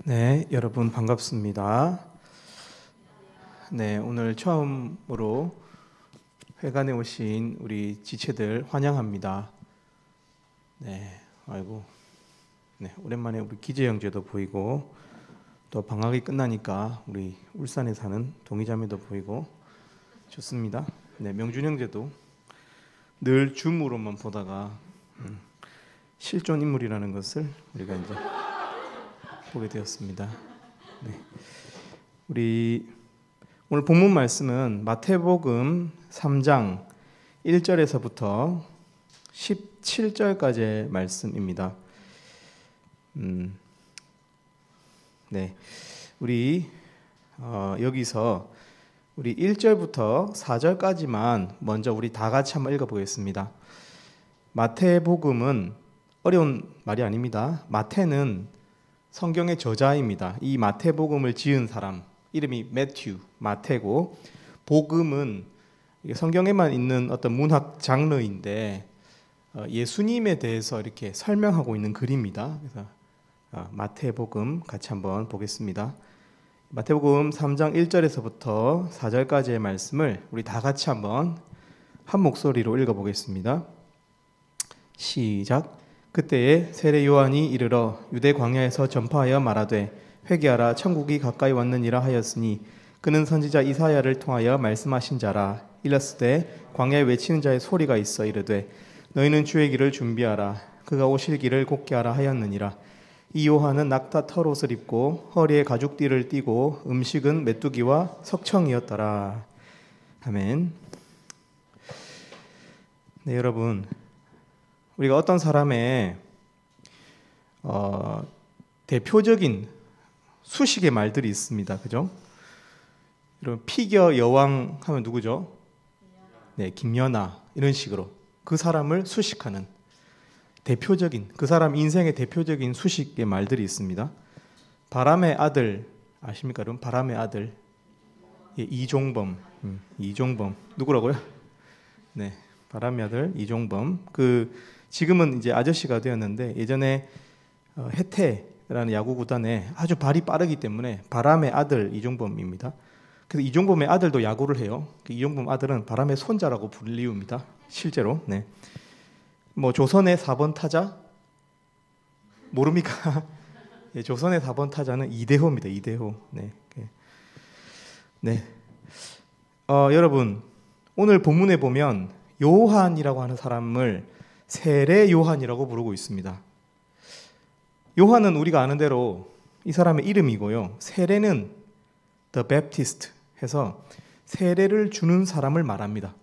네, 여러분 반갑습니다. 네, 오늘 처음으로 회관에 오신 우리 지체들 환영합니다. 네, 아이고, 네, 오랜만에 우리 기재 형제도 보이고 또 방학이 끝나니까 우리 울산에 사는 동희자매도 보이고 좋습니다. 네, 명준 형제도 늘 줌으로만 보다가 실존 인물이라는 것을 우리가 이제 보게 되었습니다. 네. 우리 오늘 본문 말씀은 마태복음 3장 1절에서부터 17절까지의 말씀입니다. 네. 우리 여기서 우리 1절부터 4절까지만 먼저 우리 다 같이 한번 읽어보겠습니다. 마태복음은 어려운 말이 아닙니다. 마태는 성경의 저자입니다. 이 마태복음을 지은 사람 이름이 매튜, 마태고, 복음은 성경에만 있는 어떤 문학 장르인데 예수님에 대해서 이렇게 설명하고 있는 글입니다. 그래서 마태복음 같이 한번 보겠습니다. 마태복음 3장 1절에서부터 4절까지의 말씀을 우리 다 같이 한번 한 목소리로 읽어보겠습니다. 시작. 그때에 세례 요한이 이르러 유대 광야에서 전파하여 말하되 회개하라 천국이 가까이 왔느니라 하였으니 그는 선지자 이사야를 통하여 말씀하신 자라. 일렀으되 광야에 외치는 자의 소리가 있어 이르되 너희는 주의 길을 준비하라 그가 오실 길을 곱게 하라 하였느니라. 이 요한은 낙타 털옷을 입고 허리에 가죽띠를 띠고 음식은 메뚜기와 석청이었더라. 아멘. 네, 여러분, 우리가 어떤 사람의 대표적인 수식의 말들이 있습니다. 그죠? 여러분, 피겨 여왕 하면 누구죠? 네, 김연아. 이런 식으로 그 사람을 수식하는 대표적인, 그 사람 인생의 대표적인 수식의 말들이 있습니다. 바람의 아들 아십니까? 여러분, 바람의 아들. 예, 이종범. 이종범. 누구라고요? 네, 바람의 아들 이종범. 지금은 이제 아저씨가 되었는데 예전에 해태라는 야구 구단에 아주 발이 빠르기 때문에 바람의 아들 이종범입니다. 그래서 이종범의 아들도 야구를 해요. 이종범 아들은 바람의 손자라고 불리웁니다. 실제로. 네. 뭐 조선의 4번 타자 모릅니까? 네, 조선의 4번 타자는 이대호입니다. 이대호. 네. 네. 여러분, 오늘 본문에 보면 요한이라고 하는 사람을 세례 요한이라고 부르고 있습니다. 요한은 우리가 아는 대로 이 사람의 이름이고요. 세례는 The Baptist 해서 세례를 주는 사람을 말합니다.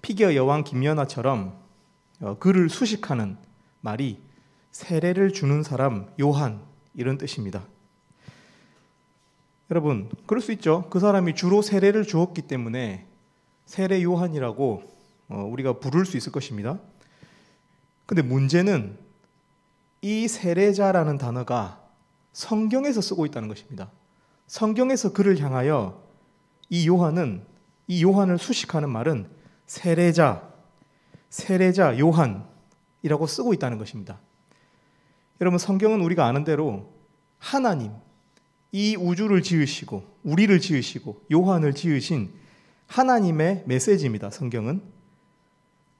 피겨 여왕 김연아처럼 그를 수식하는 말이 세례를 주는 사람 요한 이런 뜻입니다. 여러분, 그럴 수 있죠. 그 사람이 주로 세례를 주었기 때문에 세례 요한이라고 우리가 부를 수 있을 것입니다. 근데 문제는 이 세례자라는 단어가 성경에서 쓰고 있다는 것입니다. 성경에서 그를 향하여 이 요한을 수식하는 말은 세례자 요한이라고 쓰고 있다는 것입니다. 여러분, 성경은 우리가 아는 대로 하나님, 이 우주를 지으시고 우리를 지으시고 요한을 지으신 하나님의 메시지입니다.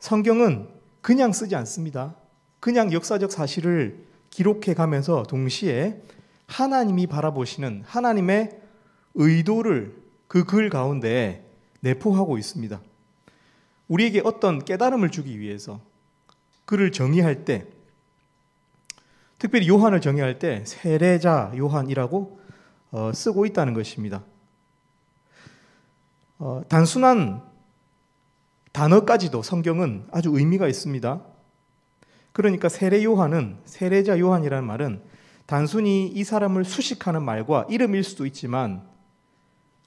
성경은 그냥 쓰지 않습니다. 그냥 역사적 사실을 기록해 가면서 동시에 하나님이 바라보시는 하나님의 의도를 그 글 가운데 내포하고 있습니다. 우리에게 어떤 깨달음을 주기 위해서 그를 정의할 때, 특별히 요한을 정의할 때 세례자 요한이라고 쓰고 있다는 것입니다. 단순한 단어까지도 성경은 아주 의미가 있습니다. 그러니까 세례 요한은, 세례자 요한이라는 말은 단순히 이 사람을 수식하는 말과 이름일 수도 있지만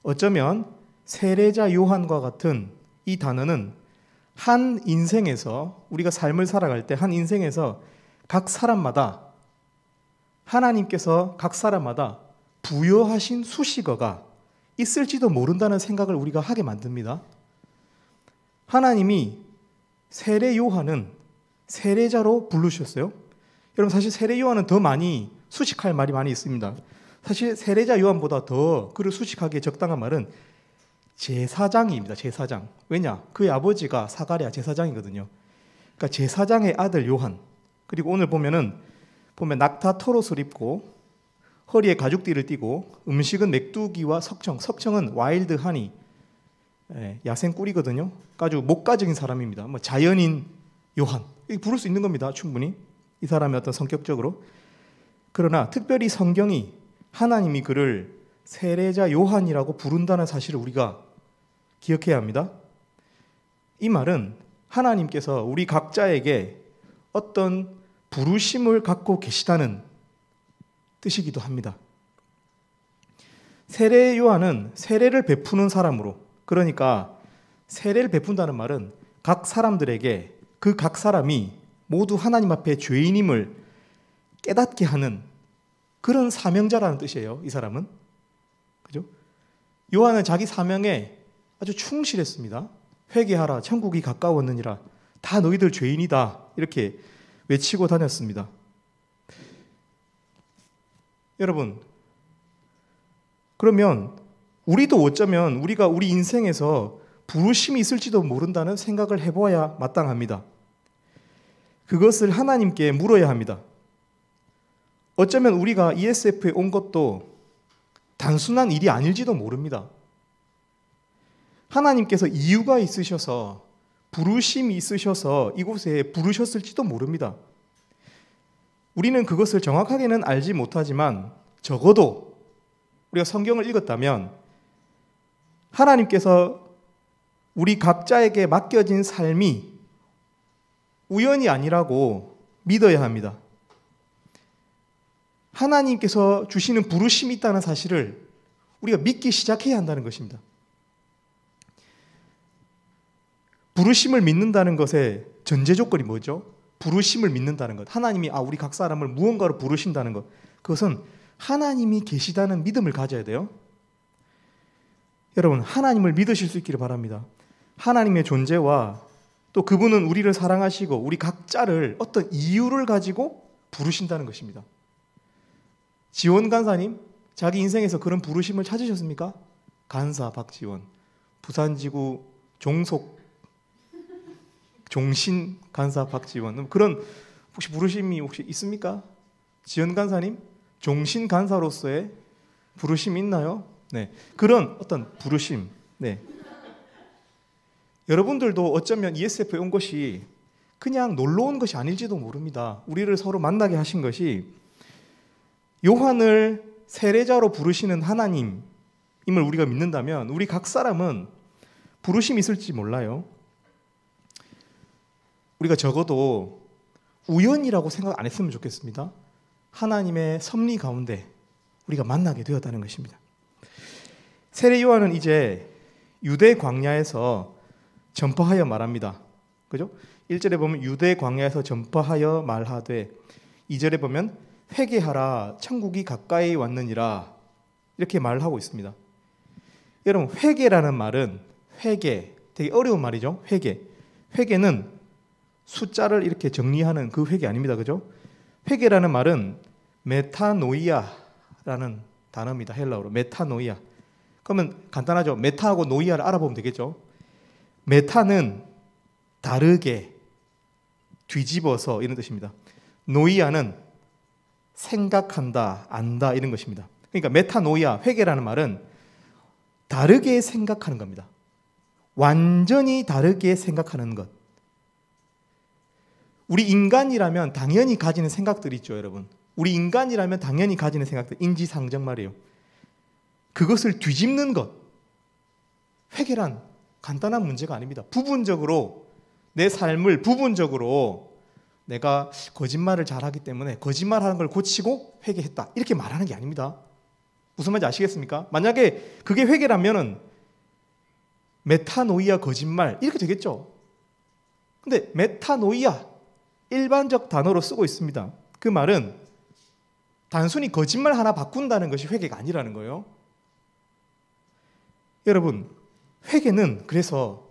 어쩌면 세례자 요한과 같은 이 단어는 한 인생에서, 우리가 삶을 살아갈 때 한 인생에서 각 사람마다 하나님께서 각 사람마다 부여하신 수식어가 있을지도 모른다는 생각을 우리가 하게 만듭니다. 하나님이 세례 요한은 세례자로 부르셨어요. 여러분, 사실 세례 요한은 더 많이 수식할 말이 많이 있습니다. 사실 세례자 요한보다 더 그를 수식하기에 적당한 말은 제사장입니다. 제사장. 왜냐? 그의 아버지가 사가랴 제사장이거든요. 그러니까 제사장의 아들 요한. 그리고 오늘 보면 낙타 토롯을 입고 허리에 가죽띠를 띠고 음식은 맥두기와 석청은 와일드 하니, 야생 꿀이거든요. 아주 목가적인 사람입니다. 뭐 자연인 요한 이렇게 부를 수 있는 겁니다. 충분히 이 사람의 어떤 성격적으로. 그러나 특별히 성경이 하나님이 그를 세례자 요한이라고 부른다는 사실을 우리가 기억해야 합니다. 이 말은 하나님께서 우리 각자에게 어떤 부르심을 갖고 계시다는 뜻이기도 합니다. 세례 요한은 세례를 베푸는 사람으로, 그러니까 세례를 베푼다는 말은 각 사람들에게 그 각 사람이 모두 하나님 앞에 죄인임을 깨닫게 하는 그런 사명자라는 뜻이에요. 이 사람은. 그죠? 요한은 자기 사명에 아주 충실했습니다. 회개하라, 천국이 가까웠느니라, 다 너희들 죄인이다, 이렇게 외치고 다녔습니다. 여러분, 그러면 우리도 어쩌면 우리가 우리 인생에서 부르심이 있을지도 모른다는 생각을 해보아야 마땅합니다. 그것을 하나님께 물어야 합니다. 어쩌면 우리가 ESF에 온 것도 단순한 일이 아닐지도 모릅니다. 하나님께서 이유가 있으셔서, 부르심이 있으셔서 이곳에 부르셨을지도 모릅니다. 우리는 그것을 정확하게는 알지 못하지만 적어도 우리가 성경을 읽었다면 하나님께서 우리 각자에게 맡겨진 삶이 우연이 아니라고 믿어야 합니다. 하나님께서 주시는 부르심이 있다는 사실을 우리가 믿기 시작해야 한다는 것입니다. 부르심을 믿는다는 것의 전제 조건이 뭐죠? 부르심을 믿는다는 것. 하나님이 우리 각 사람을 무언가로 부르신다는 것. 그것은 하나님이 계시다는 믿음을 가져야 돼요. 여러분, 하나님을 믿으실 수 있기를 바랍니다. 하나님의 존재와 또 그분은 우리를 사랑하시고 우리 각자를 어떤 이유를 가지고 부르신다는 것입니다. 지원 간사님, 자기 인생에서 그런 부르심을 찾으셨습니까? 간사 박지원, 부산지구 종신 간사 박지원, 그런 혹시 부르심이 혹시 있습니까? 지원 간사님, 종신 간사로서의 부르심이 있나요? 네, 그런 어떤 부르심. 네. 여러분들도 어쩌면 ESF에 온 것이 그냥 놀러 온 것이 아닐지도 모릅니다. 우리를 서로 만나게 하신 것이 요한을 세례자로 부르시는 하나님임을 우리가 믿는다면 우리 각 사람은 부르심이 있을지 몰라요. 우리가 적어도 우연이라고 생각 안 했으면 좋겠습니다. 하나님의 섭리 가운데 우리가 만나게 되었다는 것입니다. 세례 요한은 이제 유대 광야에서 전파하여 말합니다. 그죠? 1절에 보면 유대 광야에서 전파하여 말하되, 2절에 보면 회개하라, 천국이 가까이 왔느니라, 이렇게 말을 하고 있습니다. 여러분, 회개라는 말은, 회개, 되게 어려운 말이죠. 회개는 숫자를 이렇게 정리하는 그 회개 아닙니다. 그죠? 회개라는 말은 메타노이아라는 단어입니다. 헬라어로 메타노이아. 그러면 간단하죠. 메타하고 노이아를 알아보면 되겠죠. 메타는 다르게, 뒤집어서, 이런 뜻입니다. 노이아는 생각한다, 안다, 이런 것입니다. 그러니까 메타노이아, 회개라는 말은 다르게 생각하는 겁니다. 완전히 다르게 생각하는 것. 우리 인간이라면 당연히 가지는 생각들이 있죠, 여러분. 우리 인간이라면 당연히 가지는 생각들, 인지상정 말이에요. 그것을 뒤집는 것. 회개란 간단한 문제가 아닙니다. 부분적으로 내 삶을 부분적으로 내가 거짓말을 잘하기 때문에 거짓말하는 걸 고치고 회개했다, 이렇게 말하는 게 아닙니다. 무슨 말인지 아시겠습니까? 만약에 그게 회개라면은 메타노이아 거짓말 이렇게 되겠죠. 근데 메타노이아 일반적 단어로 쓰고 있습니다. 그 말은 단순히 거짓말 하나 바꾼다는 것이 회개가 아니라는 거예요. 여러분, 회개는 그래서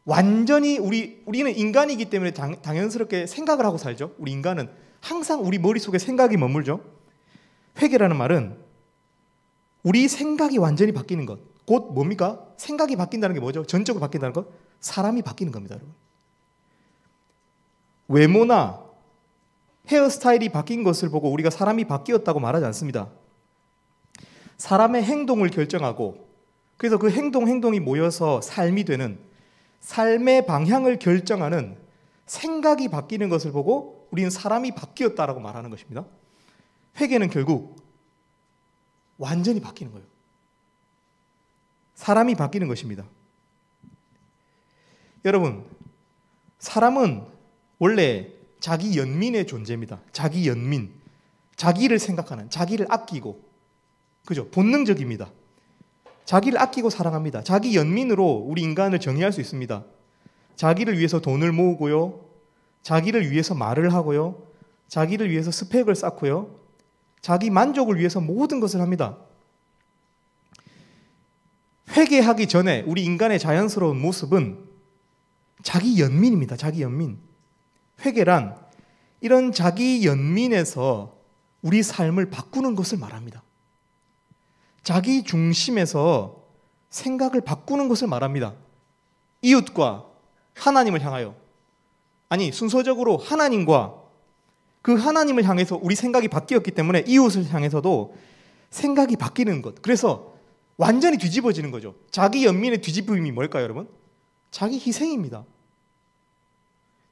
완전히 우리는 인간이기 때문에 당연스럽게 생각을 하고 살죠. 우리 인간은 항상 우리 머릿속에 생각이 머물죠. 회개라는 말은 우리 생각이 완전히 바뀌는 것. 곧 뭡니까? 생각이 바뀐다는 게 뭐죠? 전적으로 바뀐다는 것? 사람이 바뀌는 겁니다, 여러분. 외모나 헤어스타일이 바뀐 것을 보고 우리가 사람이 바뀌었다고 말하지 않습니다. 사람의 행동을 결정하고 그래서 그 행동이 모여서 삶이 되는 삶의 방향을 결정하는 생각이 바뀌는 것을 보고 우리는 사람이 바뀌었다라고 말하는 것입니다. 회개는 결국 완전히 바뀌는 거예요. 사람이 바뀌는 것입니다. 여러분, 사람은 원래 자기 연민의 존재입니다. 자기 연민. 자기를 생각하는, 자기를 아끼고, 그죠? 본능적입니다. 자기를 아끼고 사랑합니다. 자기 연민으로 우리 인간을 정의할 수 있습니다. 자기를 위해서 돈을 모으고요. 자기를 위해서 말을 하고요. 자기를 위해서 스펙을 쌓고요. 자기 만족을 위해서 모든 것을 합니다. 회개하기 전에 우리 인간의 자연스러운 모습은 자기 연민입니다. 자기 연민. 회개란 이런 자기 연민에서 우리 삶을 바꾸는 것을 말합니다. 자기 중심에서 생각을 바꾸는 것을 말합니다. 이웃과 하나님을 향하여, 아니 순서적으로 하나님과 그 하나님을 향해서 우리 생각이 바뀌었기 때문에 이웃을 향해서도 생각이 바뀌는 것. 그래서 완전히 뒤집어지는 거죠. 자기 연민의 뒤집음이 뭘까요, 여러분? 자기 희생입니다.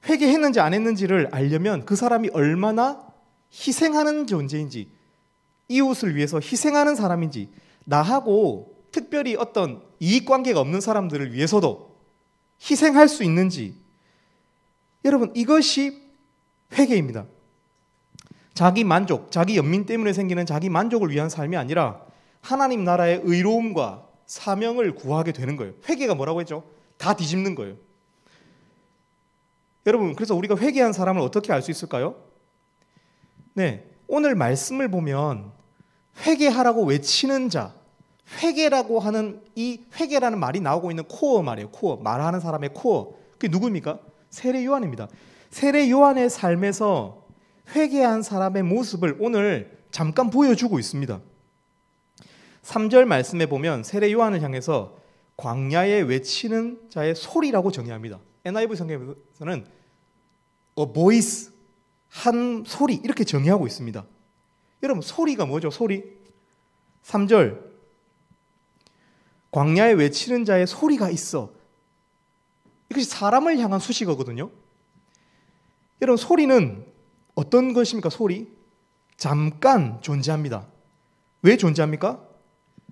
회개했는지 안 했는지를 알려면 그 사람이 얼마나 희생하는 존재인지, 이웃을 위해서 희생하는 사람인지, 나하고 특별히 어떤 이익관계가 없는 사람들을 위해서도 희생할 수 있는지, 여러분 이것이 회개입니다. 자기 만족, 자기 연민 때문에 생기는 자기 만족을 위한 삶이 아니라 하나님 나라의 의로움과 사명을 구하게 되는 거예요. 회개가 뭐라고 했죠? 다 뒤집는 거예요. 여러분, 그래서 우리가 회개한 사람을 어떻게 알 수 있을까요? 네, 오늘 말씀을 보면 회개하라고 외치는 자, 회개라고 하는 이 회개라는 말이 나오고 있는 코어 말이에요. 코어, 말하는 사람의 코어. 그게 누구입니까? 세례 요한입니다. 세례 요한의 삶에서 회개한 사람의 모습을 오늘 잠깐 보여주고 있습니다. 3절 말씀에 보면 세례 요한을 향해서 광야에 외치는 자의 소리라고 정의합니다. NIV 성경에서는 a voice, 한 소리 이렇게 정의하고 있습니다. 여러분 소리가 뭐죠? 소리. 3절 광야에 외치는 자의 소리가 있어. 이것이 사람을 향한 수식어거든요. 여러분 소리는 어떤 것입니까? 소리? 잠깐 존재합니다. 왜 존재합니까?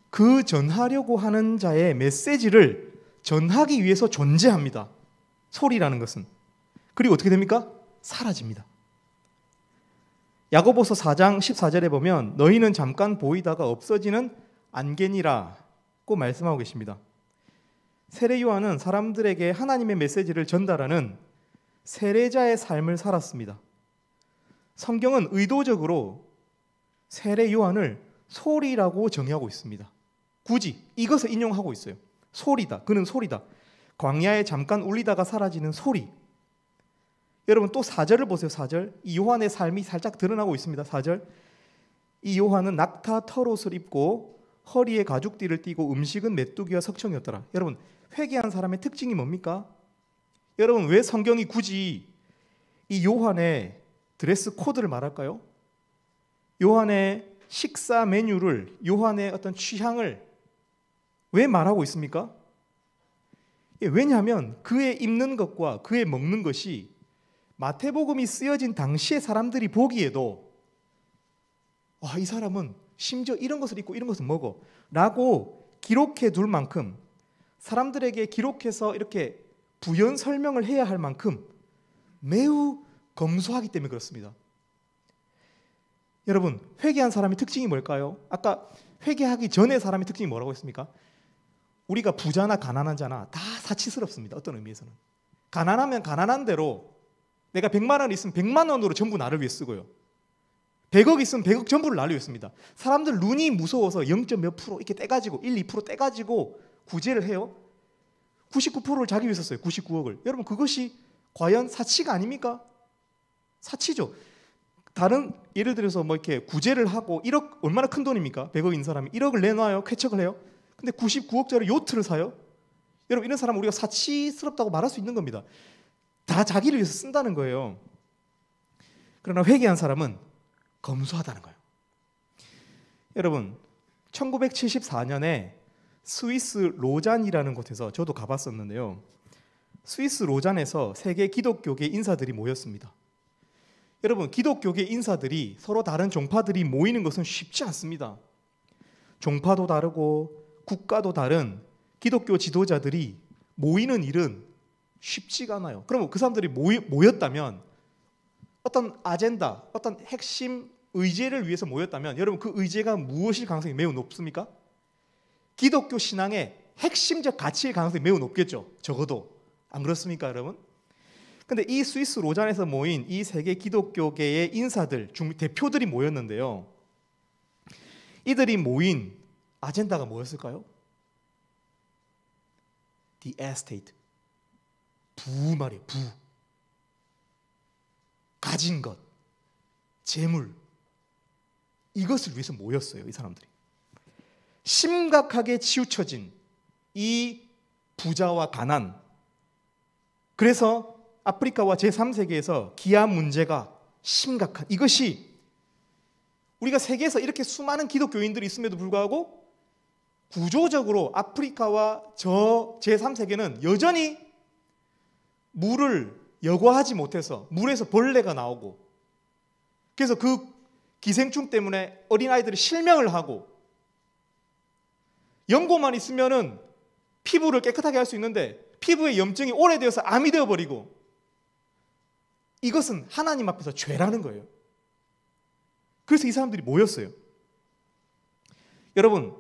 그 전하려고 하는 자의 메시지를 전하기 위해서 존재합니다. 소리라는 것은. 그리고 어떻게 됩니까? 사라집니다. 야고보서 4장 14절에 보면 너희는 잠깐 보이다가 없어지는 안개니라고 말씀하고 계십니다. 세례 요한은 사람들에게 하나님의 메시지를 전달하는 세례자의 삶을 살았습니다. 성경은 의도적으로 세례 요한을 소리라고 정의하고 있습니다. 굳이 이것을 인용하고 있어요. 소리다. 그는 소리다. 광야에 잠깐 울리다가 사라지는 소리. 여러분 또 4절을 보세요. 4절. 이 요한의 삶이 살짝 드러나고 있습니다. 4절. 이 요한은 낙타 털옷을 입고 허리에 가죽띠를 띠고 음식은 메뚜기와 석청이었더라. 여러분 회개한 사람의 특징이 뭡니까? 여러분 왜 성경이 굳이 이 요한의 드레스 코드를 말할까요? 요한의 식사 메뉴를, 요한의 어떤 취향을 왜 말하고 있습니까? 왜냐하면 그의 입는 것과 그의 먹는 것이 마태복음이 쓰여진 당시의 사람들이 보기에도 이 사람은 심지어 이런 것을 입고 이런 것을 먹어 라고 기록해 둘 만큼, 사람들에게 기록해서 이렇게 부연 설명을 해야 할 만큼 매우 검소하기 때문에 그렇습니다. 여러분 회개한 사람의 특징이 뭘까요? 아까 회개하기 전에 사람의 특징이 뭐라고 했습니까? 우리가 부자나 가난한 자나 다 사치스럽습니다. 어떤 의미에서는 가난하면 가난한 대로 내가 100만 원 있으면 100만 원으로 전부 나를 위해 쓰고요. 100억 있으면 100억 전부를 나를 위해 씁니다. 사람들 눈이 무서워서 0. 몇 프로 이렇게 떼가지고 1, 2% 떼가지고 구제를 해요. 99%를 자기 위해서 써요. 99억을. 여러분 그것이 과연 사치가 아닙니까? 사치죠. 다른 예를 들어서 뭐 이렇게 구제를 하고 1억 얼마나 큰 돈입니까? 100억인 사람이 1억을 내놔요. 쾌척을 해요. 근데 99억짜리 요트를 사요. 여러분 이런 사람 우리가 사치스럽다고 말할 수 있는 겁니다. 다 자기를 위해서 쓴다는 거예요. 그러나 회개한 사람은 검소하다는 거예요. 여러분 1974년에 스위스 로잔이라는 곳에서 저도 가봤었는데요. 스위스 로잔에서 세계 기독교계 인사들이 모였습니다. 여러분 기독교계 인사들이 서로 다른 종파들이 모이는 것은 쉽지 않습니다. 종파도 다르고 국가도 다른 기독교 지도자들이 모이는 일은 쉽지가 않아요. 그러면 그 사람들이 모였다면 어떤 아젠다, 어떤 핵심 의제를 위해서 모였다면 여러분 그 의제가 무엇일 가능성이 매우 높습니까? 기독교 신앙의 핵심적 가치일 가능성이 매우 높겠죠. 적어도. 안 그렇습니까, 여러분? 근데 이 스위스 로잔에서 모인 이 세계 기독교계의 인사들, 대표들이 모였는데요. 이들이 모인 아젠다가 뭐였을까요? The estate. 부 말이에요, 부. 가진 것, 재물. 이것을 위해서 모였어요, 이 사람들이. 심각하게 치우쳐진 이 부자와 가난. 그래서 아프리카와 제3세계에서 기아 문제가 심각한 이것이 우리가 세계에서 이렇게 수많은 기독교인들이 있음에도 불구하고 구조적으로 아프리카와 제3세계는 여전히 물을 여과하지 못해서 물에서 벌레가 나오고 그래서 그 기생충 때문에 어린아이들이 실명을 하고 연고만 있으면은 피부를 깨끗하게 할 수 있는데 피부에 염증이 오래되어서 암이 되어버리고 이것은 하나님 앞에서 죄라는 거예요. 그래서 이 사람들이 모였어요. 여러분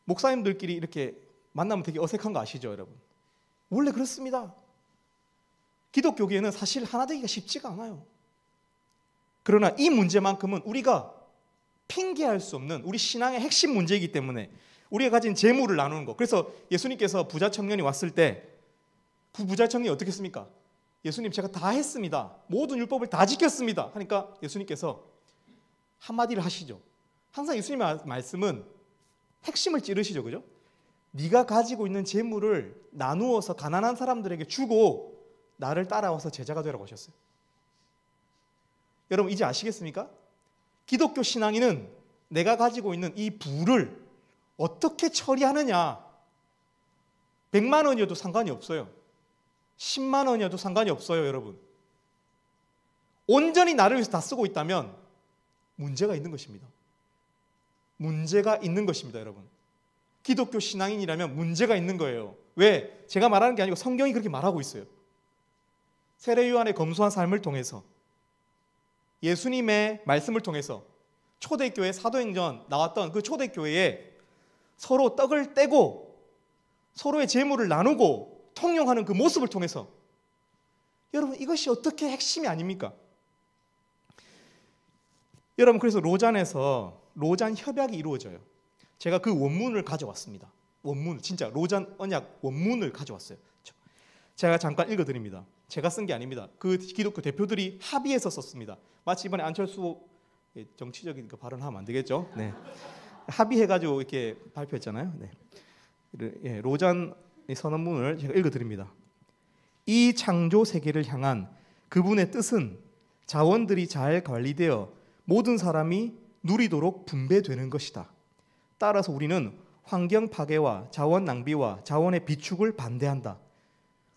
목사님들끼리 이렇게 만나면 되게 어색한 거 아시죠, 여러분? 원래 그렇습니다. 기독교계에는 사실 하나 되기가 쉽지가 않아요. 그러나 이 문제만큼은 우리가 핑계할 수 없는 우리 신앙의 핵심 문제이기 때문에 우리가 가진 재물을 나누는 것. 그래서 예수님께서 부자 청년이 왔을 때 그 부자 청년이 어떻게 했습니까? 예수님 제가 다 했습니다. 모든 율법을 다 지켰습니다. 하니까 예수님께서 한마디를 하시죠. 항상 예수님의 말씀은 핵심을 찌르시죠. 그죠? 네가 가지고 있는 재물을 나누어서 가난한 사람들에게 주고 나를 따라와서 제자가 되라고 하셨어요. 여러분 이제 아시겠습니까? 기독교 신앙인은 내가 가지고 있는 이 부를 어떻게 처리하느냐. 100만 원이어도 상관이 없어요. 10만 원이어도 상관이 없어요, 여러분. 온전히 나를 위해서 다 쓰고 있다면 문제가 있는 것입니다. 문제가 있는 것입니다, 여러분. 기독교 신앙인이라면 문제가 있는 거예요. 왜? 제가 말하는 게 아니고 성경이 그렇게 말하고 있어요. 세례 요한의 검소한 삶을 통해서 예수님의 말씀을 통해서 초대교회 사도행전 나왔던 그 초대교회에 서로 떡을 떼고 서로의 재물을 나누고 통용하는 그 모습을 통해서 여러분 이것이 어떻게 핵심이 아닙니까? 여러분 그래서 로잔에서 로잔 협약이 이루어져요. 제가 그 원문을 가져왔습니다. 원문 진짜 로잔 언약 원문을 가져왔어요. 제가 잠깐 읽어드립니다. 제가 쓴 게 아닙니다. 그 기독교 대표들이 합의해서 썼습니다. 마치 이번에 안철수 정치적인 그 발언하면 안 되겠죠? 네. 합의해가지고 이렇게 발표했잖아요. 네. 로잔 선언문을 제가 읽어드립니다. 이 창조 세계를 향한 그분의 뜻은 자원들이 잘 관리되어 모든 사람이 누리도록 분배되는 것이다. 따라서 우리는 환경 파괴와 자원 낭비와 자원의 비축을 반대한다.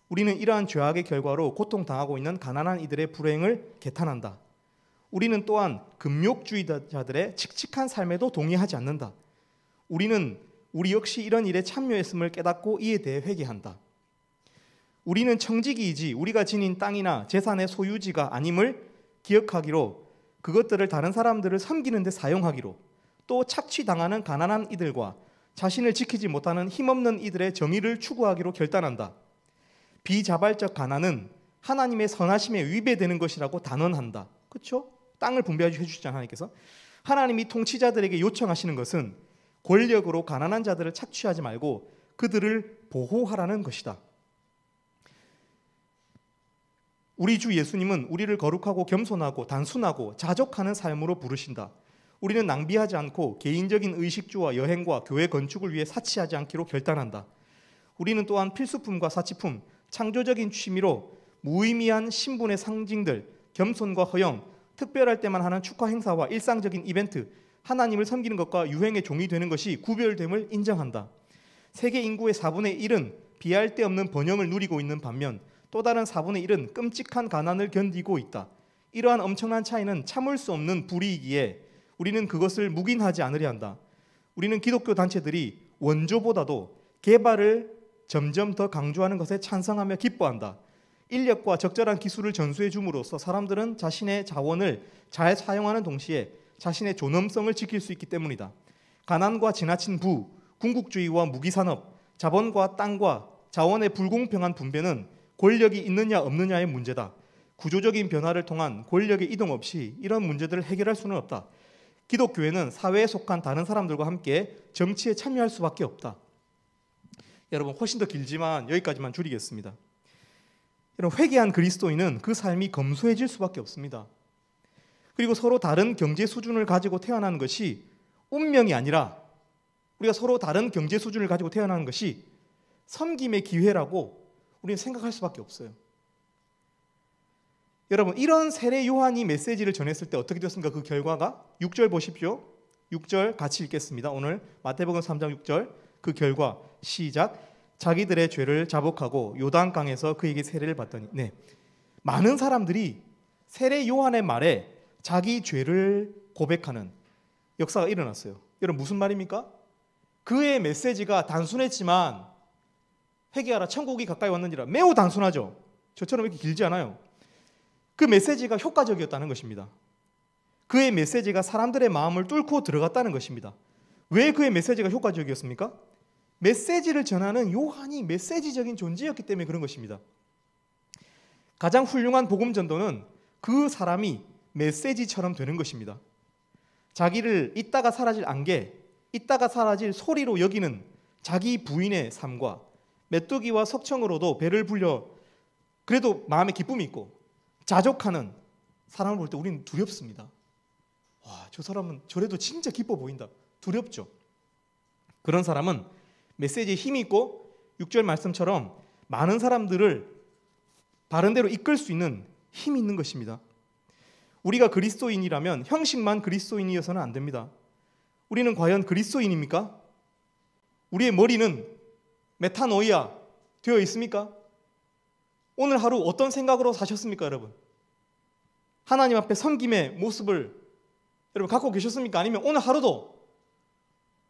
우리는 이러한 죄악의 결과로 고통당하고 있는 가난한 이들의 불행을 개탄한다. 우리는 또한 금욕주의자들의 칙칙한 삶에도 동의하지 않는다. 우리 역시 이런 일에 참여했음을 깨닫고 이에 대해 회개한다. 우리는 청지기이지 우리가 지닌 땅이나 재산의 소유지가 아님을 기억하기로 그것들을 다른 사람들을 섬기는 데 사용하기로 또 착취당하는 가난한 이들과 자신을 지키지 못하는 힘없는 이들의 정의를 추구하기로 결단한다. 비자발적 가난은 하나님의 선하심에 위배되는 것이라고 단언한다. 그렇죠? 땅을 분배해 주시잖아요, 하나님께서. 하나님이 통치자들에게 요청하시는 것은 권력으로 가난한 자들을 착취하지 말고 그들을 보호하라는 것이다. 우리 주 예수님은 우리를 거룩하고 겸손하고 단순하고 자족하는 삶으로 부르신다. 우리는 낭비하지 않고 개인적인 의식주와 여행과 교회 건축을 위해 사치하지 않기로 결단한다. 우리는 또한 필수품과 사치품, 창조적인 취미로 무의미한 신분의 상징들, 겸손과 허영, 특별할 때만 하는 축하 행사와 일상적인 이벤트, 하나님을 섬기는 것과 유행의 종이 되는 것이 구별됨을 인정한다. 세계 인구의 4분의 1은 비할 데 없는 번영을 누리고 있는 반면 또 다른 4분의 1은 끔찍한 가난을 견디고 있다. 이러한 엄청난 차이는 참을 수 없는 불이익이기에 우리는 그것을 묵인하지 않으려 한다. 우리는 기독교 단체들이 원조보다도 개발을 점점 더 강조하는 것에 찬성하며 기뻐한다. 인력과 적절한 기술을 전수해 줌으로써 사람들은 자신의 자원을 잘 사용하는 동시에 자신의 존엄성을 지킬 수 있기 때문이다. 가난과 지나친 부, 궁극주의와 무기산업, 자본과 땅과 자원의 불공평한 분배는 권력이 있느냐 없느냐의 문제다. 구조적인 변화를 통한 권력의 이동 없이 이런 문제들을 해결할 수는 없다. 기독교회는 사회에 속한 다른 사람들과 함께 정치에 참여할 수밖에 없다. 여러분, 훨씬 더 길지만 여기까지만 줄이겠습니다. 여러분, 회개한 그리스도인은 그 삶이 검소해질 수밖에 없습니다. 그리고 서로 다른 경제 수준을 가지고 태어나는 것이 운명이 아니라 우리가 서로 다른 경제 수준을 가지고 태어나는 것이 섬김의 기회라고 우리는 생각할 수밖에 없어요. 여러분, 이런 세례 요한이 메시지를 전했을 때 어떻게 되었습니까? 그 결과가 6절 보십시오. 6절 같이 읽겠습니다. 오늘 마태복음 3장 6절 그 결과 시작. 자기들의 죄를 자복하고 요단강에서 그에게 세례를 받더니 많은 사람들이 세례 요한의 말에 자기 죄를 고백하는 역사가 일어났어요. 여러분, 무슨 말입니까? 그의 메시지가 단순했지만 회개하라 천국이 가까이 왔느니라 매우 단순하죠. 저처럼 이렇게 길지 않아요. 그 메시지가 효과적이었다는 것입니다. 그의 메시지가 사람들의 마음을 뚫고 들어갔다는 것입니다. 왜 그의 메시지가 효과적이었습니까? 메시지를 전하는 요한이 메시지적인 존재였기 때문에 그런 것입니다. 가장 훌륭한 복음 전도는 그 사람이 메시지처럼 되는 것입니다. 자기를 있다가 사라질 안개, 있다가 사라질 소리로 여기는 자기 부인의 삶과 메뚜기와 석청으로도 배를 불려 그래도 마음에 기쁨이 있고 자족하는 사람을 볼 때 우리는 두렵습니다. 와, 저 사람은 저래도 진짜 기뻐 보인다. 두렵죠. 그런 사람은 메시지에 힘이 있고 6절 말씀처럼 많은 사람들을 바른 대로 이끌 수 있는 힘이 있는 것입니다. 우리가 그리스도인이라면 형식만 그리스도인이어서는 안 됩니다. 우리는 과연 그리스도인입니까? 우리의 머리는 메타노이아 되어 있습니까? 오늘 하루 어떤 생각으로 사셨습니까, 여러분? 하나님 앞에 섬김의 모습을 여러분 갖고 계셨습니까? 아니면 오늘 하루도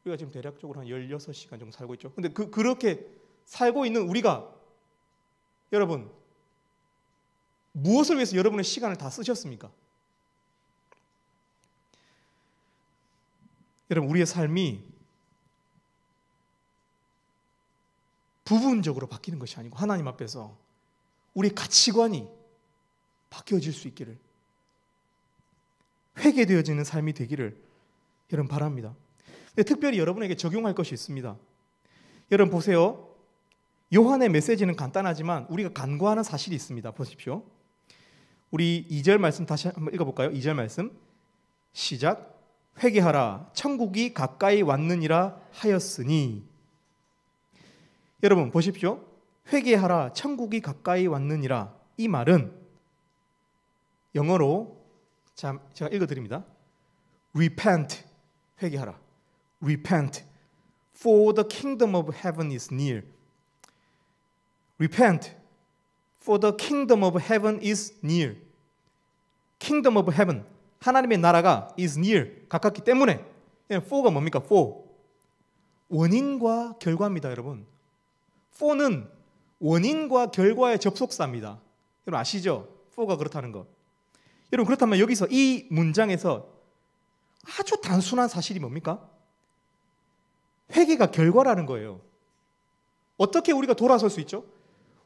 우리가 지금 대략적으로 한 16시간 정도 살고 있죠. 근데 그렇게 살고 있는 우리가 여러분 무엇을 위해서 여러분의 시간을 다 쓰셨습니까? 여러분, 우리의 삶이 부분적으로 바뀌는 것이 아니고 하나님 앞에서 우리의 가치관이 바뀌어질 수 있기를, 회개되어지는 삶이 되기를 여러분 바랍니다. 특별히 여러분에게 적용할 것이 있습니다. 여러분 보세요. 요한의 메시지는 간단하지만 우리가 간과하는 사실이 있습니다. 보십시오. 우리 2절 말씀 다시 한번 읽어볼까요? 2절 말씀 시작. 회개하라 천국이 가까이 왔느니라 하였으니. 여러분 보십시오. 회개하라 천국이 가까이 왔느니라, 이 말은 영어로 제가 읽어드립니다. Repent, 회개하라. Repent, for the kingdom of heaven is near. Repent, for the kingdom of heaven is near. Kingdom of heaven, 하나님의 나라가 is near, 가깝기 때문에. for가 뭡니까? for, 원인과 결과입니다. 여러분, for는 원인과 결과의 접속사입니다. 여러분 아시죠? for가 그렇다는 거. 여러분, 그렇다면 여기서 이 문장에서 아주 단순한 사실이 뭡니까? 회개가 결과라는 거예요. 어떻게 우리가 돌아설 수 있죠?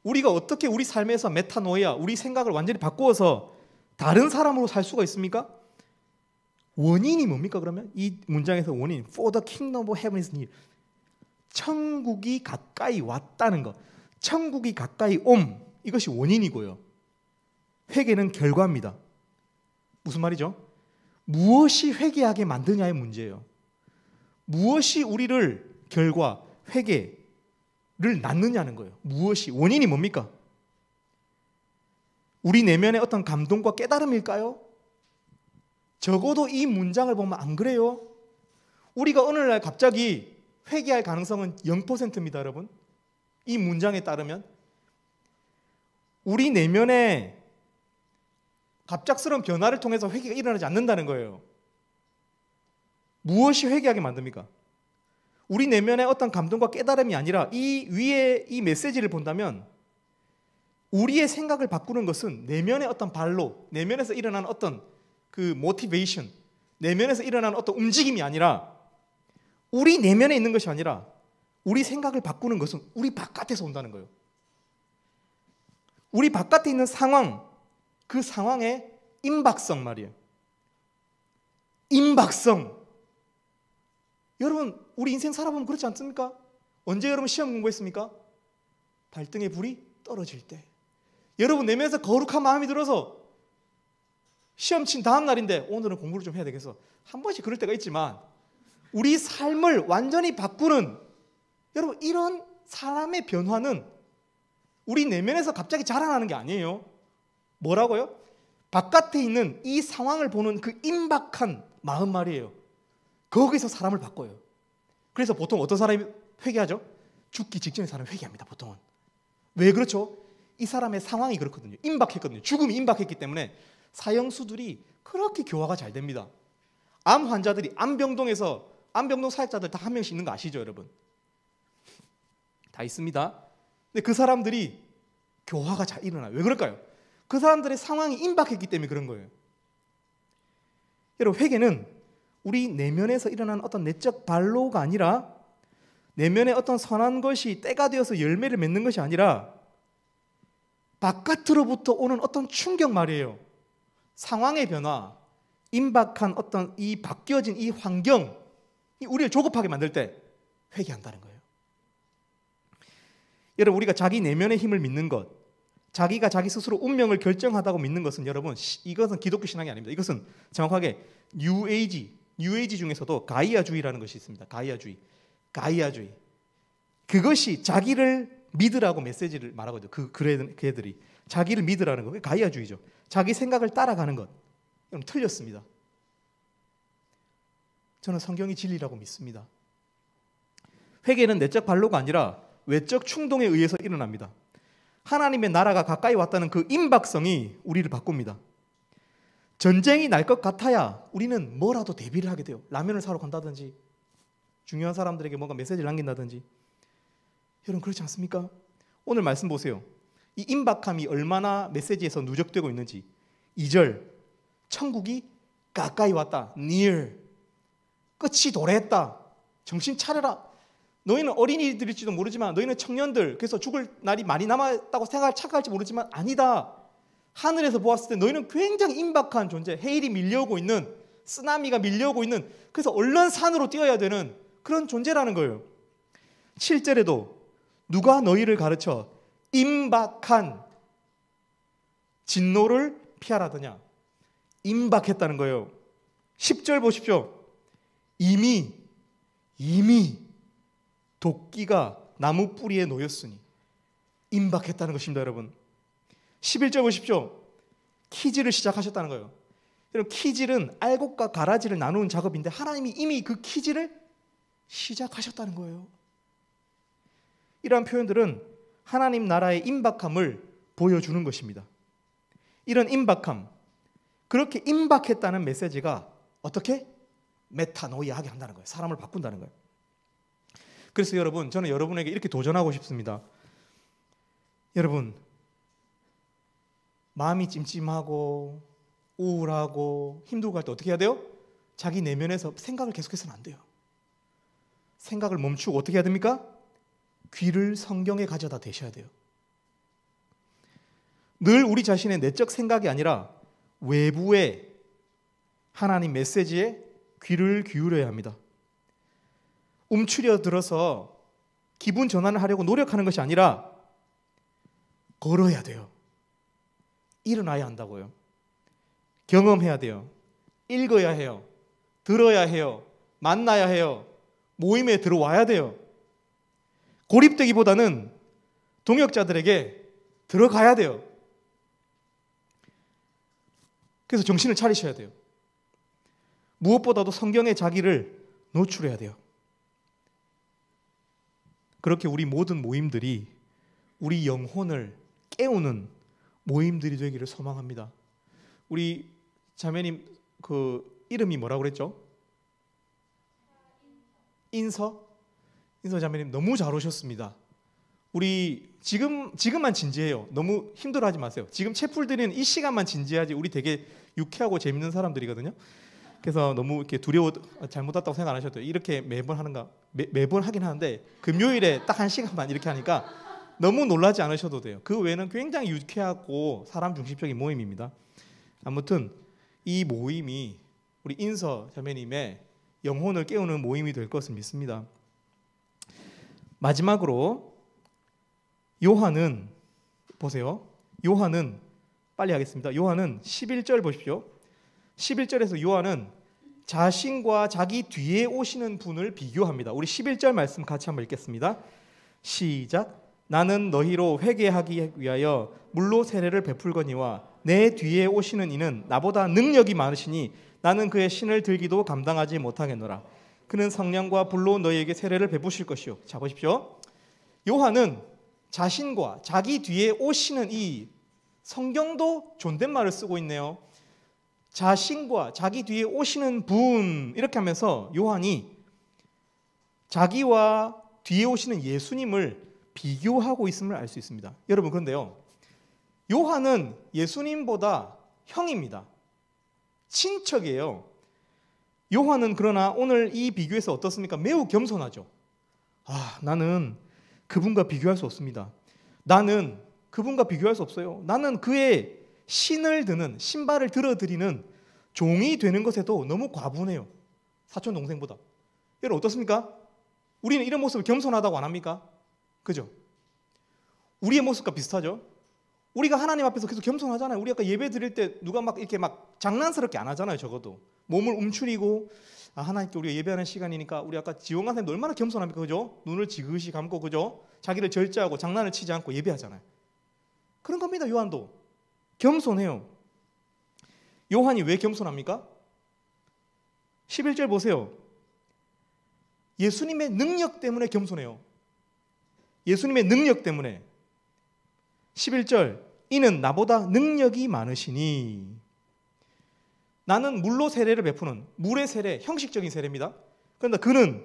우리가 어떻게 우리 삶에서 메타노이아, 우리 생각을 완전히 바꾸어서 다른 사람으로 살 수가 있습니까? 원인이 뭡니까? 그러면 이 문장에서 원인, for the kingdom of heaven is near, 천국이 가까이 왔다는 것, 천국이 가까이 옴, 이것이 원인이고요. 회개는 결과입니다. 무슨 말이죠? 무엇이 회개하게 만드냐의 문제예요. 무엇이 우리를 결과, 회개를 낳느냐는 거예요. 무엇이, 원인이 뭡니까? 우리 내면의 어떤 감동과 깨달음일까요? 적어도 이 문장을 보면 안 그래요? 우리가 어느 날 갑자기 회개할 가능성은 0%입니다, 여러분. 이 문장에 따르면 우리 내면에 갑작스러운 변화를 통해서 회개가 일어나지 않는다는 거예요. 무엇이 회개하게 만듭니까? 우리 내면의 어떤 감동과 깨달음이 아니라 이 위에 이 메시지를 본다면 우리의 생각을 바꾸는 것은 내면의 어떤 발로, 내면에서 일어나는 어떤 그 모티베이션, 내면에서 일어나는 어떤 움직임이 아니라 우리 내면에 있는 것이 아니라 우리 생각을 바꾸는 것은 우리 바깥에서 온다는 거예요. 우리 바깥에 있는 상황, 그 상황의 임박성 말이에요. 임박성. 여러분, 우리 인생 살아보면 그렇지 않습니까? 언제 여러분 시험 공부했습니까? 발등에 불이 떨어질 때. 여러분 내면에서 거룩한 마음이 들어서 시험 친 다음 날인데 오늘은 공부를 좀 해야 되겠어. 한 번씩 그럴 때가 있지만 우리 삶을 완전히 바꾸는, 여러분 이런 사람의 변화는 우리 내면에서 갑자기 자라나는 게 아니에요. 뭐라고요? 바깥에 있는 이 상황을 보는 그 임박한 마음 말이에요. 거기서 사람을 바꿔요. 그래서 보통 어떤 사람이 회개하죠? 죽기 직전에 사람이 회개합니다, 보통은. 왜 그렇죠? 이 사람의 상황이 그렇거든요. 임박했거든요. 죽음이 임박했기 때문에 사형수들이 그렇게 교화가 잘 됩니다. 암 환자들이 암병동에서 암병동 사역자들 다 한 명씩 있는 거 아시죠, 여러분? 다 있습니다. 근데 그 사람들이 교화가 잘 일어나요. 왜 그럴까요? 그 사람들의 상황이 임박했기 때문에 그런 거예요. 여러분, 회개는 우리 내면에서 일어나는 어떤 내적 발로가 아니라 내면의 어떤 선한 것이 때가 되어서 열매를 맺는 것이 아니라 바깥으로부터 오는 어떤 충격 말이에요. 상황의 변화, 임박한 어떤 이 바뀌어진 이 환경이 우리를 조급하게 만들 때 회개한다는 거예요. 여러분, 우리가 자기 내면의 힘을 믿는 것, 자기가 자기 스스로 운명을 결정하다고 믿는 것은, 여러분, 이것은 기독교 신앙이 아닙니다. 이것은 정확하게 뉴에이지 중에서도 가이아주의라는 것이 있습니다. 가이아주의. 그것이 자기를 믿으라고 메시지를 말하거든요. 그 애들이 자기를 믿으라는 거, 가이아주의죠. 자기 생각을 따라가는 것. 여러분, 틀렸습니다. 저는 성경이 진리라고 믿습니다. 회개는 내적 발로가 아니라 외적 충동에 의해서 일어납니다. 하나님의 나라가 가까이 왔다는 그 임박성이 우리를 바꿉니다. 전쟁이 날 것 같아야 우리는 뭐라도 대비를 하게 돼요. 라면을 사러 간다든지 중요한 사람들에게 뭔가 메시지를 남긴다든지. 여러분, 그렇지 않습니까? 오늘 말씀 보세요. 이 임박함이 얼마나 메시지에서 누적되고 있는지. 2절, 천국이 가까이 왔다. near. 끝이 도래했다. 정신 차려라. 너희는 어린이들일지도 모르지만, 너희는 청년들, 그래서 죽을 날이 많이 남았다고 착각할지 모르지만 아니다. 하늘에서 보았을 때 너희는 굉장히 임박한 존재, 해일이 밀려오고 있는, 쓰나미가 밀려오고 있는, 그래서 얼른 산으로 뛰어야 되는 그런 존재라는 거예요. 7절에도 누가 너희를 가르쳐 임박한 진노를 피하라더냐. 임박했다는 거예요. 10절 보십시오. 이미 도끼가 나무 뿌리에 놓였으니. 임박했다는 것입니다, 여러분. 11절 보십시오. 키질을 시작하셨다는 거예요. 여러분, 키질은 알곡과 가라지를 나누는 작업인데 하나님이 이미 그 키질을 시작하셨다는 거예요. 이러한 표현들은 하나님 나라의 임박함을 보여주는 것입니다. 이런 임박함, 그렇게 임박했다는 메시지가 어떻게? 메타노이아하게 한다는 거예요. 사람을 바꾼다는 거예요. 그래서 여러분, 저는 여러분에게 이렇게 도전하고 싶습니다. 여러분, 마음이 찜찜하고 우울하고 힘들고 할 때 어떻게 해야 돼요? 자기 내면에서 생각을 계속해서는 안 돼요. 생각을 멈추고 어떻게 해야 됩니까? 귀를 성경에 가져다 대셔야 돼요. 늘 우리 자신의 내적 생각이 아니라 외부의 하나님 메시지에 귀를 기울여야 합니다. 움츠려 들어서 기분 전환을 하려고 노력하는 것이 아니라 걸어야 돼요. 일어나야 한다고요. 경험해야 돼요. 읽어야 해요. 들어야 해요. 만나야 해요. 모임에 들어와야 돼요. 고립되기보다는 동역자들에게 들어가야 돼요. 그래서 정신을 차리셔야 돼요. 무엇보다도 성경에 자기를 노출해야 돼요. 그렇게 우리 모든 모임들이 우리 영혼을 깨우는 모임들이 되기를 소망합니다. 우리 자매님 그 이름이 뭐라고 그랬죠? 인서 자매님 너무 잘 오셨습니다. 우리 지금만 진지해요. 너무 힘들어하지 마세요. 지금 채플 드리는 이 시간만 진지하지 우리 되게 유쾌하고 재밌는 사람들이거든요. 그래서 너무 이렇게 두려워 잘못 왔다고 생각 안 하셔도 돼요. 이렇게 매번 하는가 매번 하긴 하는데 금요일에 딱 1시간만 이렇게 하니까 너무 놀라지 않으셔도 돼요. 그 외에는 굉장히 유쾌하고 사람 중심적인 모임입니다. 아무튼 이 모임이 우리 인서 자매님의 영혼을 깨우는 모임이 될 것을 믿습니다. 마지막으로 요한은 보세요. 요한은 빨리 하겠습니다. 요한은 11절 보십시오. 11절에서 요한은 자신과 자기 뒤에 오시는 분을 비교합니다. 우리 11절 말씀 같이 한번 읽겠습니다. 시작. 나는 너희로 회개하기 위하여 물로 세례를 베풀거니와 내 뒤에 오시는 이는 나보다 능력이 많으시니 나는 그의 신을 들기도 감당하지 못하겠노라. 그는 성령과 불로 너희에게 세례를 베푸실 것이요. 자 보십시오. 요한은 자신과 자기 뒤에 오시는 이 성경도 존댓말을 쓰고 있네요. 자신과 자기 뒤에 오시는 분 이렇게 하면서 요한이 자기와 뒤에 오시는 예수님을 비교하고 있음을 알 수 있습니다. 여러분 그런데요. 요한은 예수님보다 형입니다. 친척이에요. 요한은 그러나 오늘 이 비교에서 어떻습니까? 매우 겸손하죠. 나는 그분과 비교할 수 없습니다. 나는 그분과 비교할 수 없어요. 나는 그의 신을 드는 신발을 들어드리는 종이 되는 것에도 너무 과분해요. 사촌 동생보다. 여러분 어떻습니까? 우리는 이런 모습을 겸손하다고 안 합니까? 그죠? 우리의 모습과 비슷하죠? 우리가 하나님 앞에서 계속 겸손하잖아요. 우리 아까 예배 드릴 때 누가 막 이렇게 막 장난스럽게 안 하잖아요. 적어도 몸을 움츠리고 하나님께 우리가 예배하는 시간이니까 우리 아까 지원관 선생님도 얼마나 겸손합니까? 그죠? 눈을 지그시 감고 그죠? 자기를 절제하고 장난을 치지 않고 예배하잖아요. 그런 겁니다. 요한도 겸손해요. 요한이 왜 겸손합니까? 11절 보세요. 예수님의 능력 때문에 겸손해요. 예수님의 능력 때문에. 11절 이는 나보다 능력이 많으시니. 나는 물로 세례를 베푸는 물의 세례, 형식적인 세례입니다. 그런데 그는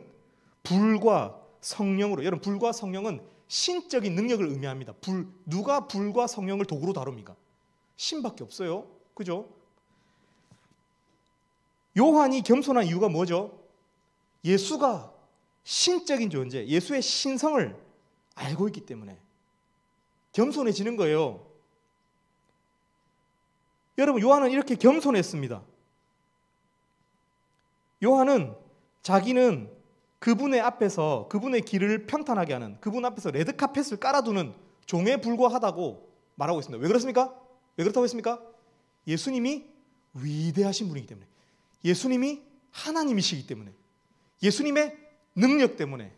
불과 성령으로. 여러분 불과 성령은 신적인 능력을 의미합니다. 누가 불과 성령을 도구로 다룹니까? 신밖에 없어요. 그죠? 요한이 겸손한 이유가 뭐죠? 예수가 신적인 존재, 예수의 신성을 알고 있기 때문에 겸손해지는 거예요. 여러분 요한은 이렇게 겸손했습니다. 요한은 자기는 그분의 앞에서 그분의 길을 평탄하게 하는, 그분 앞에서 레드카펫을 깔아두는 종에 불과하다고 말하고 있습니다. 왜 그렇습니까? 왜 그렇다고 했습니까? 예수님이 위대하신 분이기 때문에, 예수님이 하나님이시기 때문에, 예수님의 능력 때문에,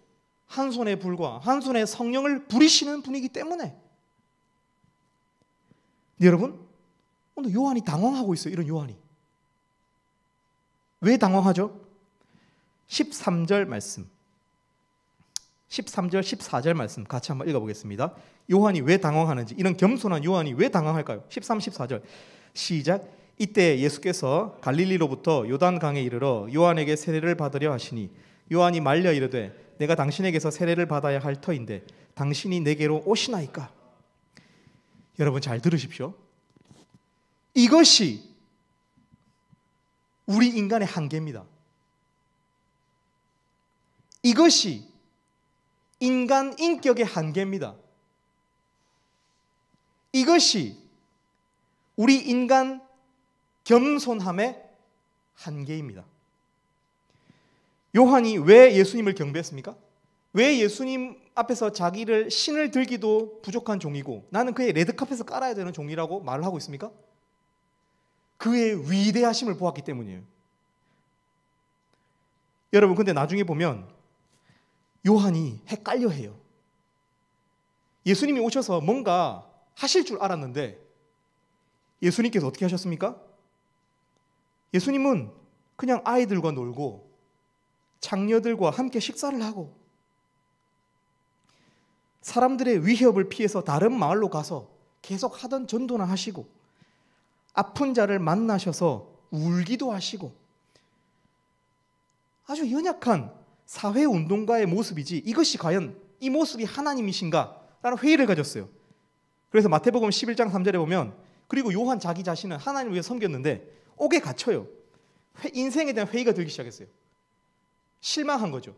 한 손에 불과 한 손에 성령을 부리시는 분이기 때문에. 여러분 오늘 요한이 당황하고 있어요. 이런 요한이 왜 당황하죠? 13절 말씀, 13절 14절 말씀 같이 한번 읽어보겠습니다. 요한이 왜 당황하는지, 이런 겸손한 요한이 왜 당황할까요? 13, 14절 시작. 이때 예수께서 갈릴리로부터 요단강에 이르러 요한에게 세례를 받으려 하시니 요한이 말려 이르되 내가 당신에게서 세례를 받아야 할 터인데 당신이 내게로 오시나이까. 여러분 잘 들으십시오. 이것이 우리 인간의 한계입니다. 이것이 인간 인격의 한계입니다. 이것이 우리 인간 겸손함의 한계입니다. 요한이 왜 예수님을 경배했습니까? 왜 예수님 앞에서 자기를 신을 들기도 부족한 종이고 나는 그의 레드카펫을 깔아야 되는 종이라고 말을 하고 있습니까? 그의 위대하심을 보았기 때문이에요. 여러분, 근데 나중에 보면 요한이 헷갈려해요. 예수님이 오셔서 뭔가 하실 줄 알았는데 예수님께서 어떻게 하셨습니까? 예수님은 그냥 아이들과 놀고 장녀들과 함께 식사를 하고 사람들의 위협을 피해서 다른 마을로 가서 계속 하던 전도나 하시고 아픈 자를 만나셔서 울기도 하시고 아주 연약한 사회운동가의 모습이지 이것이 과연 이 모습이 하나님이신가? 라는 회의를 가졌어요. 그래서 마태복음 11장 3절에 보면 그리고 요한 자기 자신은 하나님을 위해 섬겼는데 옥에 갇혀요. 인생에 대한 회의가 들기 시작했어요. 실망한 거죠.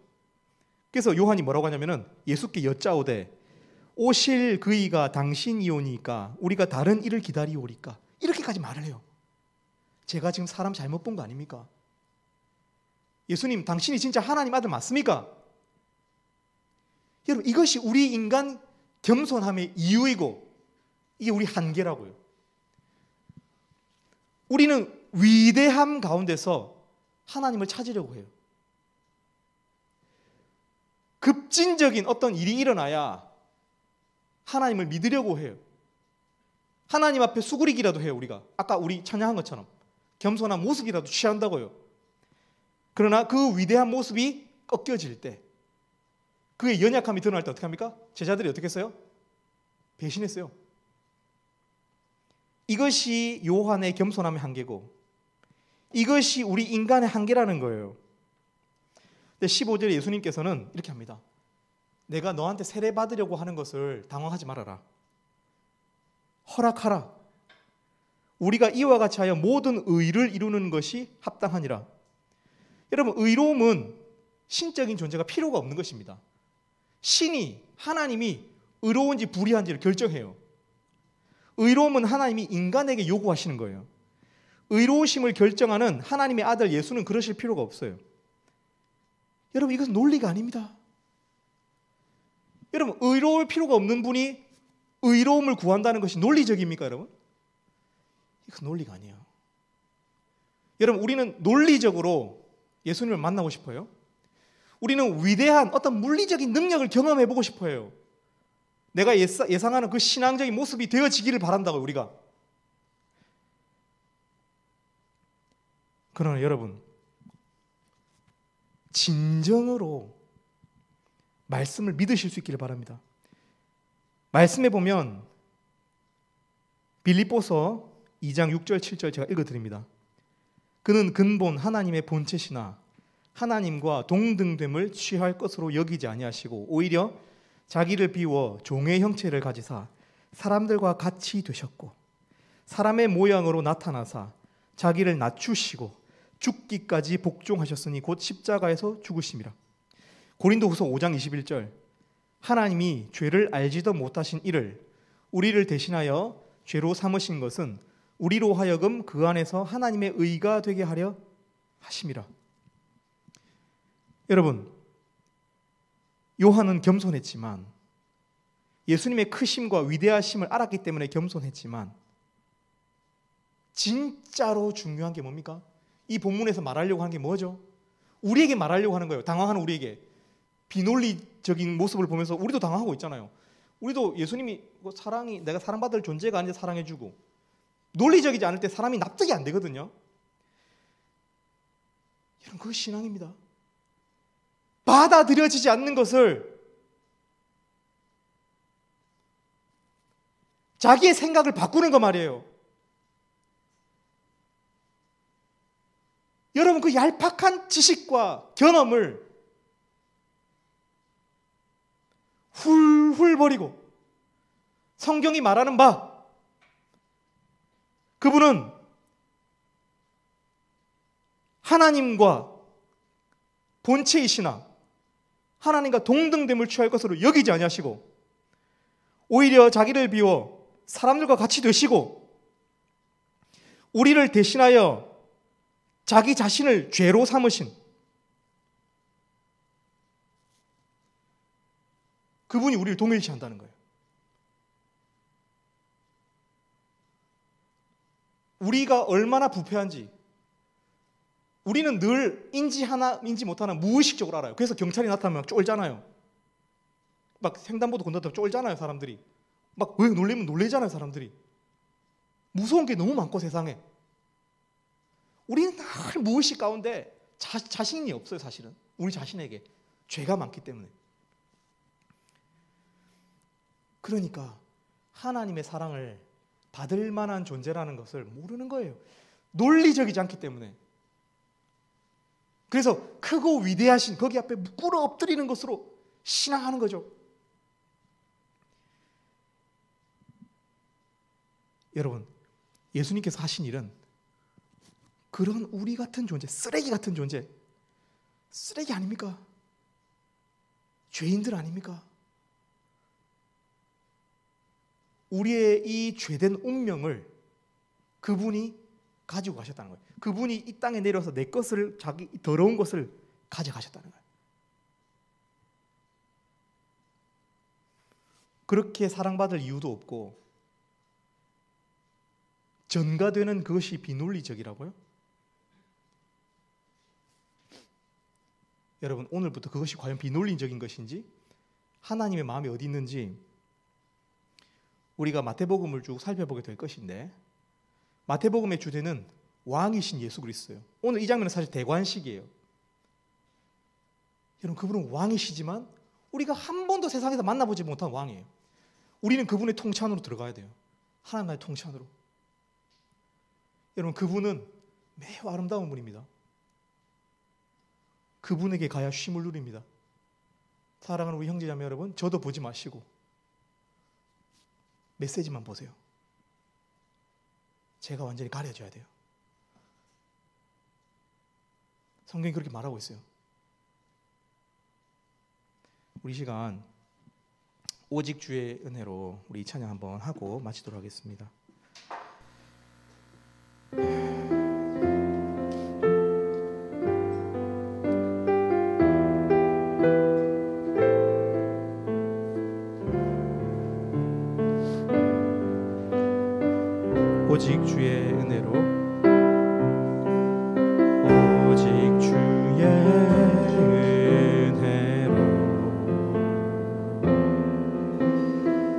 그래서 요한이 뭐라고 하냐면은 예수께 여짜오되 오실 그이가 당신이오니까 우리가 다른 일을 기다리오리까 이렇게까지 말을 해요. 제가 지금 사람 잘못 본 거 아닙니까? 예수님, 당신이 진짜 하나님 아들 맞습니까? 여러분, 이것이 우리 인간 겸손함의 이유이고 이게 우리 한계라고요. 우리는 위대함 가운데서 하나님을 찾으려고 해요. 급진적인 어떤 일이 일어나야 하나님을 믿으려고 해요. 하나님 앞에 수그리기라도 해요. 우리가 아까 우리 찬양한 것처럼 겸손한 모습이라도 취한다고요. 그러나 그 위대한 모습이 꺾여질 때, 그의 연약함이 드러날 때 어떻게 합니까? 제자들이 어떻게 했어요? 배신했어요. 이것이 요한의 겸손함의 한계고 이것이 우리 인간의 한계라는 거예요. 근데 15절에 예수님께서는 이렇게 합니다. 내가 너한테 세례 받으려고 하는 것을 당황하지 말아라. 허락하라. 우리가 이와 같이 하여 모든 의를 이루는 것이 합당하니라. 여러분, 의로움은 신적인 존재가 필요가 없는 것입니다. 신이, 하나님이 의로운지 불의한지를 결정해요. 의로움은 하나님이 인간에게 요구하시는 거예요. 의로우심을 결정하는 하나님의 아들 예수는 그러실 필요가 없어요. 여러분, 이것은 논리가 아닙니다. 여러분, 의로울 필요가 없는 분이 의로움을 구한다는 것이 논리적입니까, 여러분? 이건 논리가 아니에요. 여러분, 우리는 논리적으로 예수님을 만나고 싶어요. 우리는 위대한 어떤 물리적인 능력을 경험해보고 싶어요. 내가 예상하는 그 신앙적인 모습이 되어지기를 바란다고요, 우리가. 그러나 여러분, 진정으로 말씀을 믿으실 수 있기를 바랍니다. 말씀에 보면 빌립보서 2장 6절 7절 제가 읽어드립니다. 그는 근본 하나님의 본체시나 하나님과 동등됨을 취할 것으로 여기지 아니하시고 오히려 자기를 비워 종의 형체를 가지사 사람들과 같이 되셨고 사람의 모양으로 나타나사 자기를 낮추시고 죽기까지 복종하셨으니 곧 십자가에서 죽으심이라. 고린도후서 5장 21절 하나님이 죄를 알지도 못하신 이를 우리를 대신하여 죄로 삼으신 것은 우리로 하여금 그 안에서 하나님의 의가 되게 하려 하심이라. 여러분, 요한은 겸손했지만 예수님의 크심과 위대하심을 알았기 때문에 겸손했지만 진짜로 중요한 게 뭡니까? 이 본문에서 말하려고 하는 게 뭐죠? 우리에게 말하려고 하는 거예요. 당황하는 우리에게. 비논리적인 모습을 보면서 우리도 당황하고 있잖아요. 우리도 예수님이 사랑이 내가 사랑받을 존재가 아닌데 사랑해주고 논리적이지 않을 때 사람이 납득이 안 되거든요. 이런 그거 신앙입니다. 받아들여지지 않는 것을 자기의 생각을 바꾸는 거 말이에요. 여러분, 그 얄팍한 지식과 경험을 훌훌 버리고 성경이 말하는 바 그분은 하나님과 본체이시나 하나님과 동등됨을 취할 것으로 여기지 아니하시고 오히려 자기를 비워 사람들과 같이 되시고 우리를 대신하여 자기 자신을 죄로 삼으신 그분이 우리를 동일시한다는 거예요. 우리가 얼마나 부패한지 우리는 늘 인지 하나 인지 못하나 무의식적으로 알아요. 그래서 경찰이 나타나면 쫄잖아요. 막 횡단보도 건너다 쫄잖아요, 사람들이. 막 왜 놀리면 놀래잖아요, 사람들이. 무서운 게 너무 많고 세상에. 우리는 늘 무의식 가운데 자신이 없어요, 사실은. 우리 자신에게 죄가 많기 때문에. 그러니까 하나님의 사랑을 받을 만한 존재라는 것을 모르는 거예요. 논리적이지 않기 때문에. 그래서 크고 위대하신 거기 앞에 꿇어 엎드리는 것으로 신앙하는 거죠. 여러분, 예수님께서 하신 일은 그런 우리 같은 존재, 쓰레기 같은 존재, 쓰레기 아닙니까? 죄인들 아닙니까? 우리의 이 죄된 운명을 그분이 가지고 가셨다는 거예요. 그분이 이 땅에 내려서 내 것을, 자기 더러운 것을 가져가셨다는 거예요. 그렇게 사랑받을 이유도 없고 전가되는 그것이 비논리적이라고요? 여러분, 오늘부터 그것이 과연 비논리적인 것인지, 하나님의 마음이 어디 있는지 우리가 마태복음을 쭉 살펴보게 될 것인데, 마태복음의 주제는 왕이신 예수 그리스도예요. 오늘 이 장면은 사실 대관식이에요. 여러분, 그분은 왕이시지만 우리가 한 번도 세상에서 만나보지 못한 왕이에요. 우리는 그분의 통치 안으로 들어가야 돼요. 하나님의 통치 안으로. 여러분, 그분은 매우 아름다운 분입니다. 그분에게 가야 쉼을 누립니다. 사랑하는 우리 형제자매 여러분, 저도 보지 마시고 메시지만 보세요. 제가 완전히 가려져야 돼요. 성경이 그렇게 말하고 있어요. 우리 시간 오직 주의 은혜로 우리 찬양 한번 하고 마치도록 하겠습니다. 오직 주의 은혜로, 오직 주의 은혜로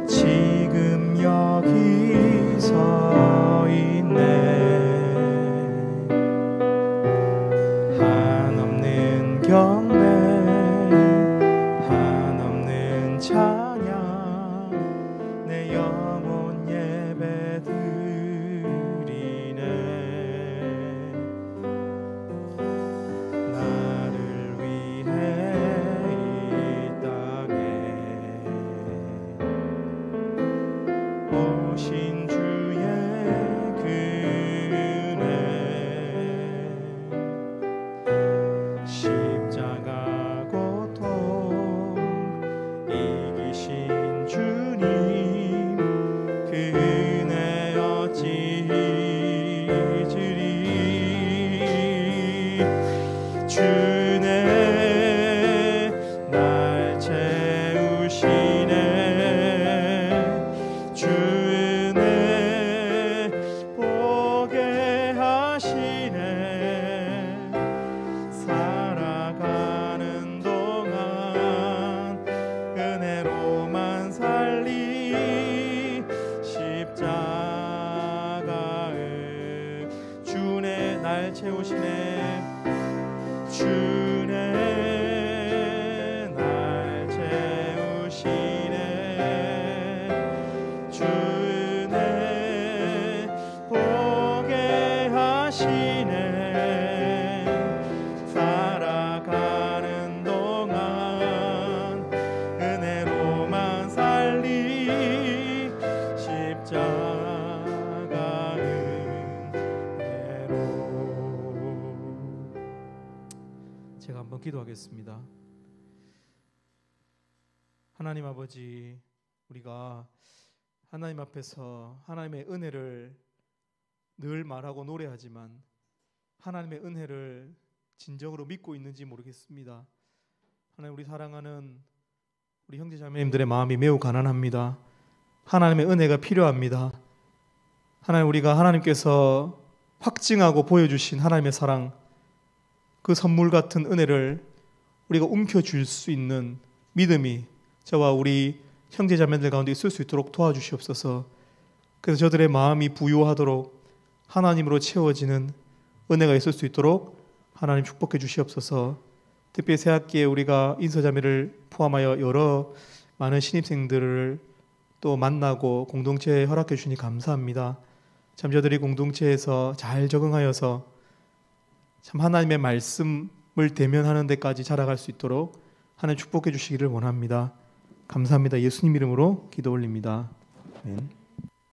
지금 여기 서 있네. 한없는 경배, 한없는 찬양, 내 영혼 예배 오신 주의 그네, 십자가 고통 이기신 주님, 그 은혜 어찌 잊으리. 주네 날 채우시네. 날 채우시네. 주네 날 채우시네. 주네 보게 하시네. 살아가는 동안 은혜로만 살리. 십자가 제가 한번 기도하겠습니다. 하나님 아버지, 우리가 하나님 앞에서 하나님의 은혜를 늘 말하고 노래하지만 하나님의 은혜를 진정으로 믿고 있는지 모르겠습니다. 하나님, 우리 사랑하는 우리 형제자매님들의 마음이 매우 가난합니다. 하나님의 은혜가 필요합니다. 하나님, 우리가 하나님께서 확증하고 보여주신 하나님의 사랑, 그 선물 같은 은혜를 우리가 움켜쥘 수 있는 믿음이 저와 우리 형제자매들 가운데 있을 수 있도록 도와주시옵소서. 그래서 저들의 마음이 부유하도록 하나님으로 채워지는 은혜가 있을 수 있도록 하나님 축복해 주시옵소서. 특별히 새학기에 우리가 인서자매를 포함하여 여러 많은 신입생들을 또 만나고 공동체에 허락해 주시니 감사합니다. 참 저들이 공동체에서 잘 적응하여서 참 하나님의 말씀을 대면하는 데까지 자라갈 수 있도록 하나님 축복해 주시기를 원합니다. 감사합니다. 예수님 이름으로 기도 올립니다. 아멘.